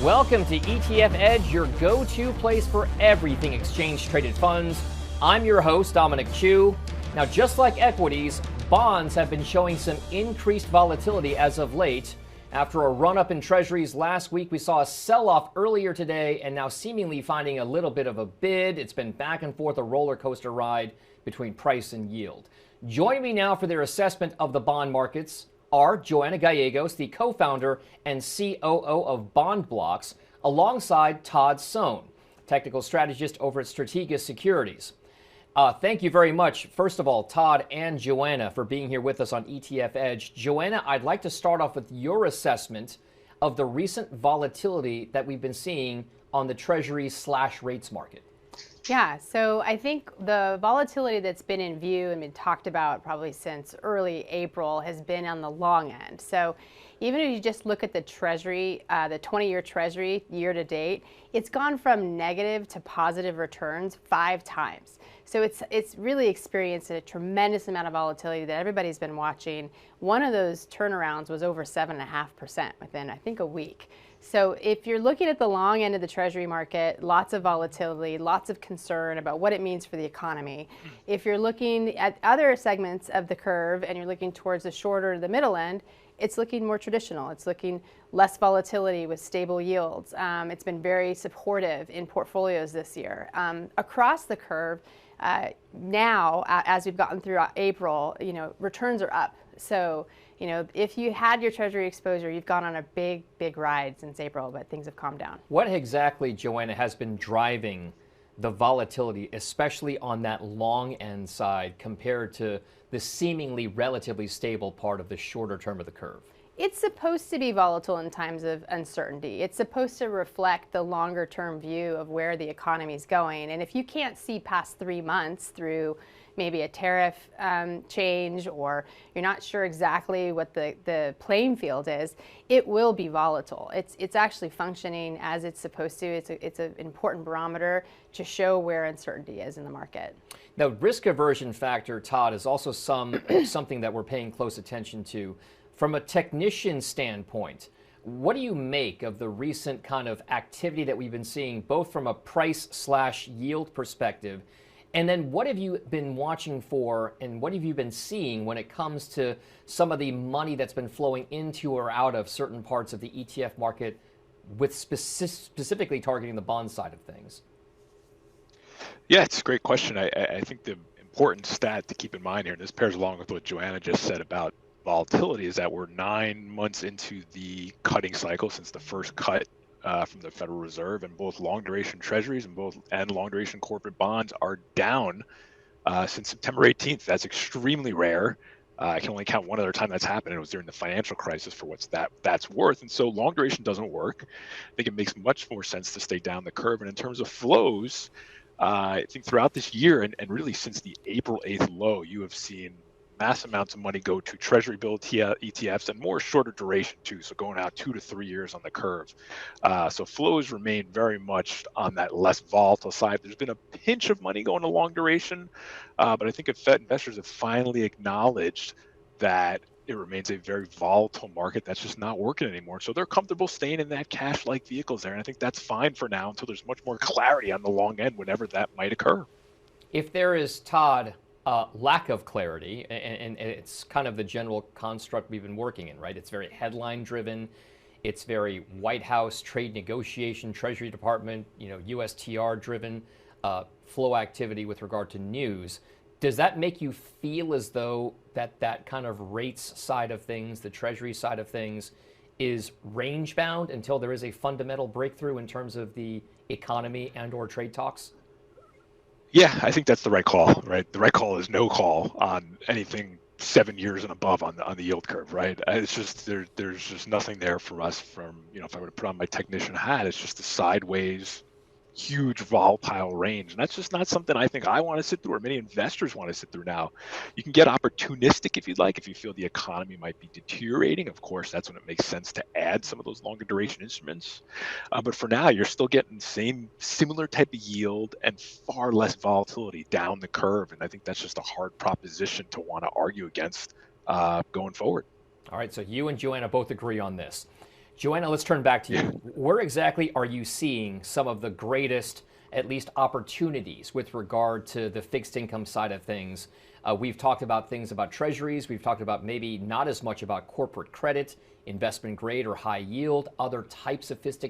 Welcome to ETF Edge, your go-to place for everything exchange-traded funds. I'm your host, Dominic Chu. Now, just like equities, bonds have been showing some increased volatility as of late. After a run-up in treasuries last week, we saw a sell-off earlier today and now seemingly finding a little bit of a bid. It's been back and forth, a roller coaster ride between price and yield. Joining me now for their assessment of the bond markets are Joanna Gallegos, the co-founder and COO of Bondbloxx, alongside Todd Sohn, technical strategist over at Strategas Securities. Thank you very much, first of all, Todd and Joanna, for being here with us on ETF Edge. Joanna, I'd like to start off with your assessment of the recent volatility that we've been seeing on the Treasury/rates market. Yeah, so I think the volatility that's been in view and been talked about probably since early April has been on the long end. So even if you just look at the Treasury, the 20-year Treasury year to date, it's gone from negative to positive returns 5 times. So it's really experienced a tremendous amount of volatility that everybody's been watching. One of those turnarounds was over 7.5% within, I think, a week. So if you're looking at the long end of the Treasury market, lots of volatility, lots of concern about what it means for the economy. If you're looking at other segments of the curve and you're looking towards the shorter, the middle end, it's looking more traditional. It's looking less volatility with stable yields. It's been very supportive in portfolios this year. Across the curve, now, as we've gotten through April, returns are up. So, if you had your Treasury exposure, you've gone on a big, big ride since April, but things have calmed down. What exactly, Joanna, has been driving the volatility, especially on that long end side, compared to the seemingly relatively stable part of the shorter term of the curve? It's supposed to be volatile in times of uncertainty. It's supposed to reflect the longer term view of where the economy is going. And if you can't see past 3 months through maybe a tariff change, or you're not sure exactly what the playing field is, it will be volatile. It's actually functioning as it's supposed to. It's an important barometer to show where uncertainty is in the market. Now, risk aversion factor, Todd, is also something that we're paying close attention to. From a technician standpoint, what do you make of the recent kind of activity that we've been seeing, both from a price/yield perspective? And then what have you been watching for and what have you been seeing when it comes to some of the money that's been flowing into or out of certain parts of the ETF market, with specifically targeting the bond side of things? Yeah, it's a great question. I think the important stat to keep in mind here, and this pairs along with what Joanna just said about volatility, is that we're 9 months into the cutting cycle since the first cut from the Federal Reserve, and both long duration treasuries and long duration corporate bonds are down since September 18th. That's extremely rare. I can only count one other time that's happened, and it was during the financial crisis, for what's that's worth. And so long duration doesn't work. I think it makes much more sense to stay down the curve. And in terms of flows, I think throughout this year and really since the April 8th low, you have seen mass amounts of money go to treasury bill ETFs, and more shorter duration too, so going out 2 to 3 years on the curve. So flows remain very much on that less volatile side. There's been a pinch of money going to long duration, but I think investors have finally acknowledged that it remains a very volatile market that's just not working anymore. So they're comfortable staying in that cash-like vehicles there, and I think that's fine for now until there's much more clarity on the long end, whenever that might occur. If there is, Todd, lack of clarity, and it's kind of the general construct we've been working in, right? It's very headline driven. It's very White House trade negotiation, Treasury Department, USTR driven flow activity with regard to news. Does that make you feel as though that kind of rates side of things, the Treasury side of things, is range bound until there is a fundamental breakthrough in terms of the economy and or trade talks? Yeah, I think that's the right call, right? The right call is no call on anything 7 years and above on the yield curve, right? It's just there's just nothing there for us from, if I were to put on my technician hat, it's just a sideways, huge volatile range. And that's just not something I think I want to sit through, or many investors want to sit through now. You can get opportunistic if you'd like, if you feel the economy might be deteriorating. Of course, that's when it makes sense to add some of those longer duration instruments. But for now, you're still getting similar type of yield and far less volatility down the curve. And I think that's just a hard proposition to want to argue against going forward. All right, so you and Joanna both agree on this. Joanna, let's turn back to you. Where exactly are you seeing some of the greatest, at least, opportunities with regard to the fixed income side of things? We've talked about things about treasuries. We've talked about maybe not as much about corporate credit, investment grade or high yield, other types of fixed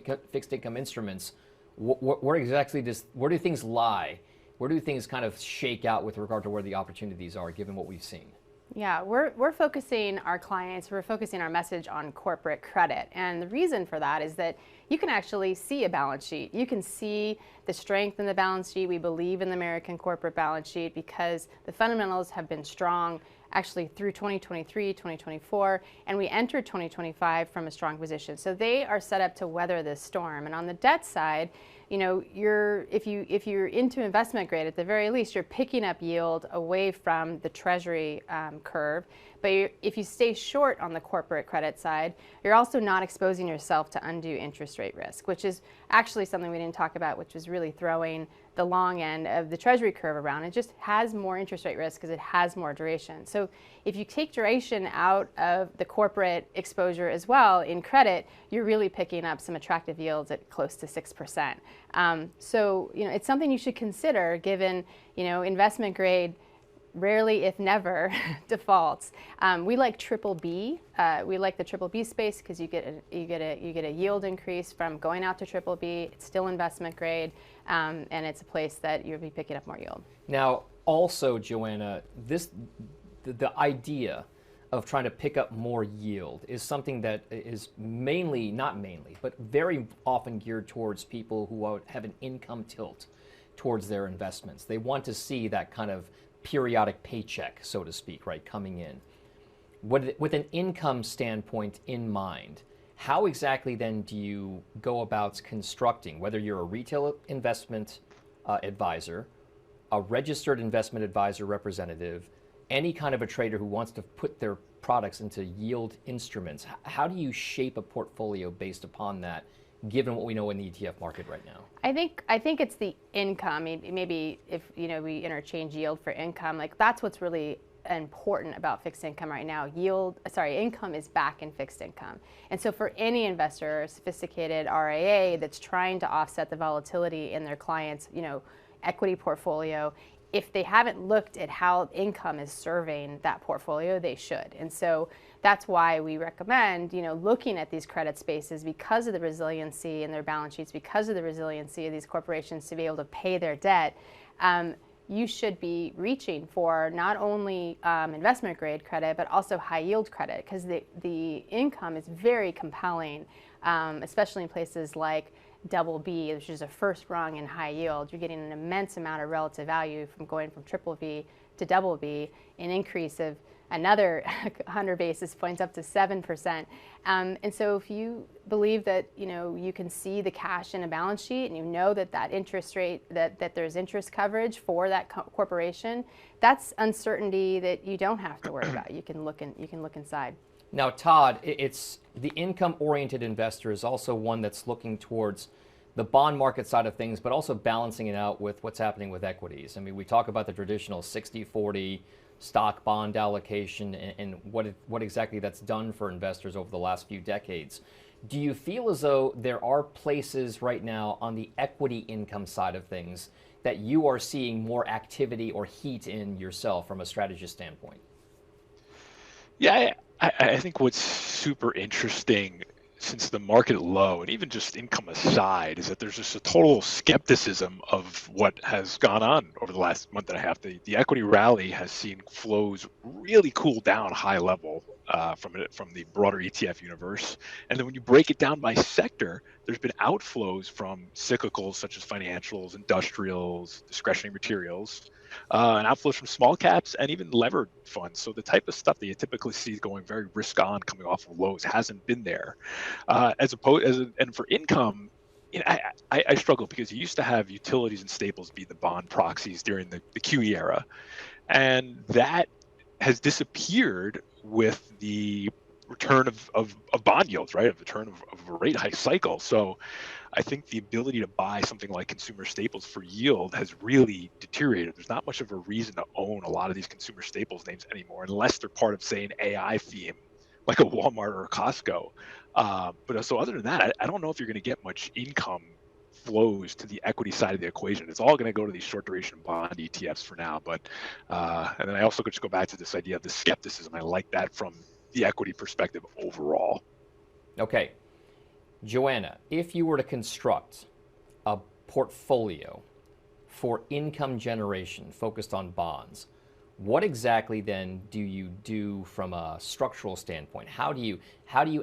income instruments. Where exactly where do things lie? Where do things kind of shake out with regard to where the opportunities are, given what we've seen? Yeah, we're focusing our clients, we're focusing our message on corporate credit. And the reason for that is that you can actually see a balance sheet. You can see the strength in the balance sheet. We believe in the American corporate balance sheet because the fundamentals have been strong actually through 2023, 2024, and we entered 2025 from a strong position. So they are set up to weather this storm. And on the debt side, you know, if you're into investment grade, at the very least, you're picking up yield away from the treasury curve. But if you stay short on the corporate credit side, you're also not exposing yourself to undue interest rate risk, which is actually something we didn't talk about, which is really throwing the long end of the treasury curve around. It just has more interest rate risk because it has more duration. So if you take duration out of the corporate exposure as well in credit, you're really picking up some attractive yields at close to 6%. So, you know, it's something you should consider given, you know, investment grade rarely, if never, defaults. We like triple B. We like the triple B space because you get a yield increase from going out to triple B. It's still investment grade, and it's a place that you'll be picking up more yield. Now, also, Joanna, the idea of trying to pick up more yield is something that is not mainly, but very often geared towards people who have an income tilt towards their investments. They want to see that kind of periodic paycheck, so to speak, right, coming in. With an income standpoint in mind, how exactly then do you go about constructing, whether you're a retail investment advisor, a registered investment advisor representative, any kind of a trader who wants to put their products into yield instruments, how do you shape a portfolio based upon that, given what we know in the ETF market right now? I think it's the income. Maybe if, you know, we interchange yield for income, like that's what's really important about fixed income right now. Income is back in fixed income. And so for any investor, sophisticated RIA that's trying to offset the volatility in their client's, you know, equity portfolio, if they haven't looked at how income is serving that portfolio, they should. And so that's why we recommend, you know, looking at these credit spaces because of the resiliency in their balance sheets, because of the resiliency of these corporations to be able to pay their debt. You should be reaching for not only investment grade credit, but also high yield credit, because the income is very compelling, especially in places like double B, which is a first rung in high yield. You're getting an immense amount of relative value from going from triple B to double B, an increase of another 100 basis points up to 7%. And so if you believe that, you know, you can see the cash in a balance sheet and you know that interest rate, that there's interest coverage for that corporation, that's uncertainty that you don't have to worry about. You can look inside. Now, Todd, it's the income-oriented investor is also one that's looking towards the bond market side of things, but also balancing it out with what's happening with equities. I mean, we talk about the traditional 60-40 stock bond allocation and what exactly that's done for investors over the last few decades. Do you feel as though there are places right now on the equity income side of things that you are seeing more activity or heat in yourself from a strategist standpoint? Yeah, I think what's super interesting since the market low, and even just income aside, is that there's just a total skepticism of what has gone on over the last month and a half. The equity rally has seen flows really cool down high level from the broader ETF universe. And then when you break it down by sector, there's been outflows from cyclicals such as financials, industrials, discretionary materials, and outflows from small caps and even levered funds. So the type of stuff that you typically see going very risk on coming off of lows hasn't been there. And for income, you know, I struggle because you used to have utilities and staples be the bond proxies during the QE era, and that has disappeared with the return of bond yields, right? Of the return of a rate hike cycle. So I think the ability to buy something like consumer staples for yield has really deteriorated. There's not much of a reason to own a lot of these consumer staples names anymore, unless they're part of, say, an AI theme, like a Walmart or a Costco. But so other than that, I don't know if you're going to get much income flows to the equity side of the equation. It's all going to go to these short duration bond ETFs for now. But and then I also could just go back to this idea of the skepticism. I like that from the equity perspective overall. Okay, Joanna, if you were to construct a portfolio for income generation focused on bonds, what exactly then do you do from a structural standpoint? How do you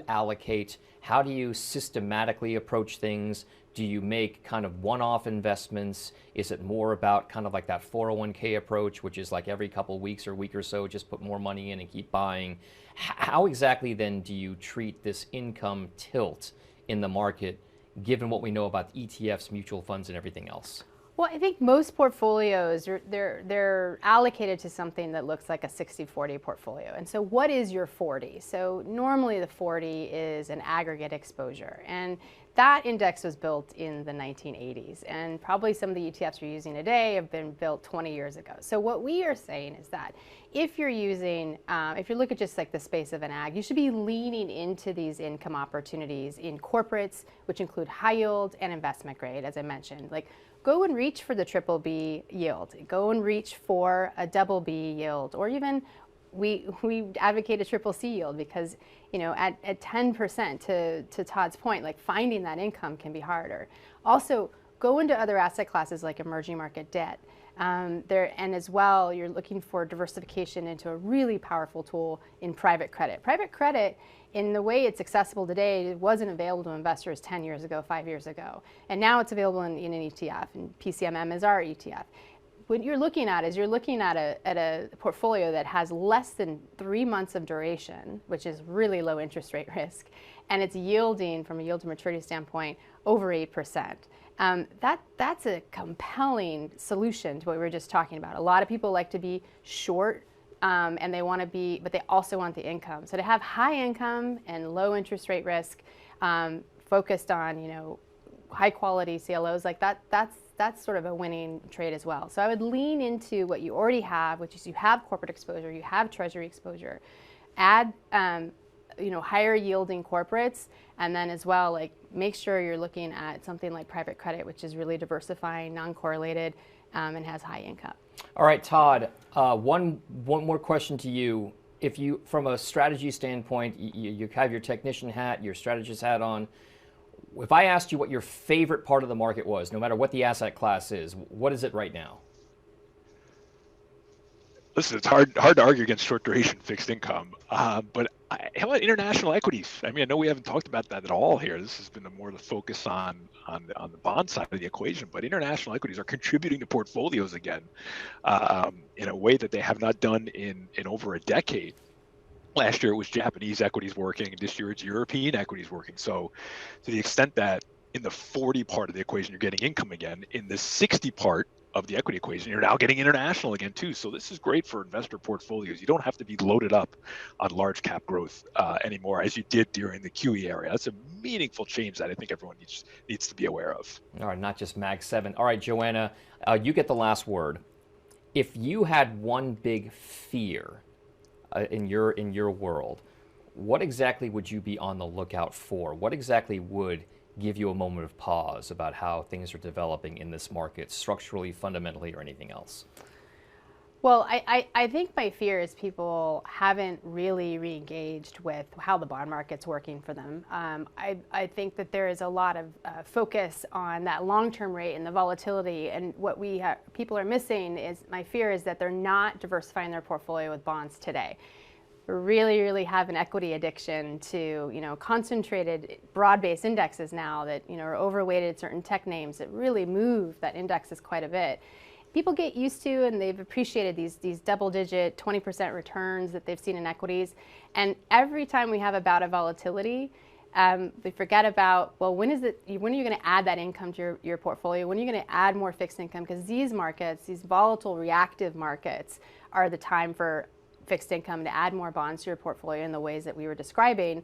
allocate? How do you systematically approach things? Do you make kind of one-off investments? Is it more about kind of like that 401k approach, which is like every couple of weeks or week or so, just put more money in and keep buying? How exactly then do you treat this income tilt in the market, given what we know about ETFs, mutual funds, and everything else? Well, I think most portfolios, they're allocated to something that looks like a 60-40 portfolio. And so what is your 40? So normally the 40 is an aggregate exposure. And that index was built in the 1980s. And probably some of the ETFs you're using today have been built 20 years ago. So what we are saying is that if you're using, if you look at just like the space of an ag, you should be leaning into these income opportunities in corporates, which include high yield and investment grade, as I mentioned. Like, go and reach for the triple B yield. Go and reach for a double B yield, or even we advocate a triple C yield because, you know, at 10%, to Todd's point, like finding that income can be harder. Also, go into other asset classes like emerging market debt. And as well, you're looking for diversification into a really powerful tool in private credit. Private credit, in the way it's accessible today, it wasn't available to investors 10 years ago, 5 years ago. And now it's available in an ETF, and PCMM is our ETF. What you're looking at is you're looking at a portfolio that has less than 3 months of duration, which is really low interest rate risk, and it's yielding, from a yield to maturity standpoint, over 8%. That's a compelling solution to what we were just talking about. A lot of people like to be short, and they want to be, but they also want the income. So to have high income and low interest rate risk, focused on, you know, high quality CLOs, like that's sort of a winning trade as well. So I would lean into what you already have, which is you have corporate exposure, you have treasury exposure, add you know, higher yielding corporates, and then as well, like, make sure you're looking at something like private credit, which is really diversifying, non-correlated, and has high income. All right, Todd, one more question to you. If you, from a strategy standpoint, you have your technician hat, your strategist hat on. If I asked you what your favorite part of the market was, no matter what the asset class is, what is it right now? Listen, it's hard to argue against short duration fixed income, but how about international equities? I mean, I know we haven't talked about that at all here. This has been more the focus on the bond side of the equation, but international equities are contributing to portfolios again in a way that they have not done in over a decade. Last year it was Japanese equities working, and this year it's European equities working. So to the extent that in the 40 part of the equation you're getting income again, in the 60 part of the equity equation, you're now getting international again too. So this is great for investor portfolios. You don't have to be loaded up on large cap growth anymore, as you did during the QE area. That's a meaningful change that I think everyone needs to be aware of. All right, not just Mag 7. All right, Joanna, you get the last word. If you had one big fear in your world, what exactly would you be on the lookout for? What exactly would give you a moment of pause about how things are developing in this market, structurally, fundamentally, or anything else? Well, I think my fear is people haven't really re-engaged with how the bond market's working for them. I think that there is a lot of focus on that long-term rate and the volatility, and what people are missing is, my fear is that they're not diversifying their portfolio with bonds today. We really have an equity addiction to, you know, concentrated broad-based indexes now that, you know, are overweighted certain tech names that really move that indexes quite a bit. People get used to, and they've appreciated these double-digit 20% returns that they've seen in equities. And every time we have a bout of volatility, we forget about, well, when are you going to add that income to your portfolio? When are you going to add more fixed income? Because these markets, these volatile, reactive markets, are the time for fixed income to add more bonds to your portfolio in the ways that we were describing.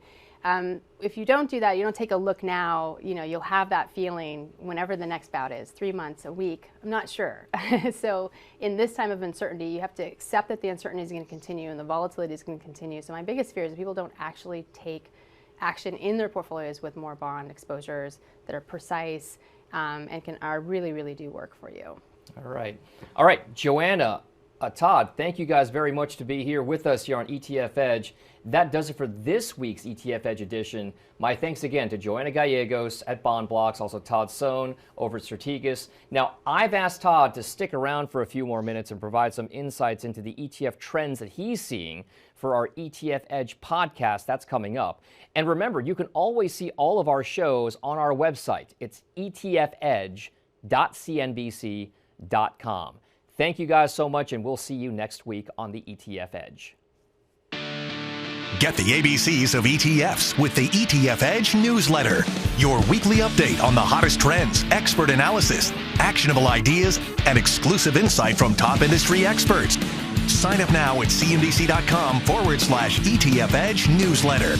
If you don't do that, you don't take a look now, you know, you'll have that feeling whenever the next bout is, 3 months, a week, I'm not sure. So in this time of uncertainty, you have to accept that the uncertainty is going to continue and the volatility is going to continue. So my biggest fear is that people don't actually take action in their portfolios with more bond exposures that are precise and really do work for you. All right, Joanna, Todd, thank you guys very much to be here with us here on ETF Edge. That does it for this week's ETF Edge edition. My thanks again to Joanna Gallegos at Bondbloxx, also Todd Sohn over at Strategas. Now, I've asked Todd to stick around for a few more minutes and provide some insights into the ETF trends that he's seeing for our ETF Edge podcast. That's coming up. And remember, you can always see all of our shows on our website. It's etfedge.cnbc.com. Thank you guys so much, and we'll see you next week on the ETF Edge. Get the ABCs of ETFs with the ETF Edge newsletter. Your weekly update on the hottest trends, expert analysis, actionable ideas, and exclusive insight from top industry experts. Sign up now at cnbc.com/ETF Edge newsletter.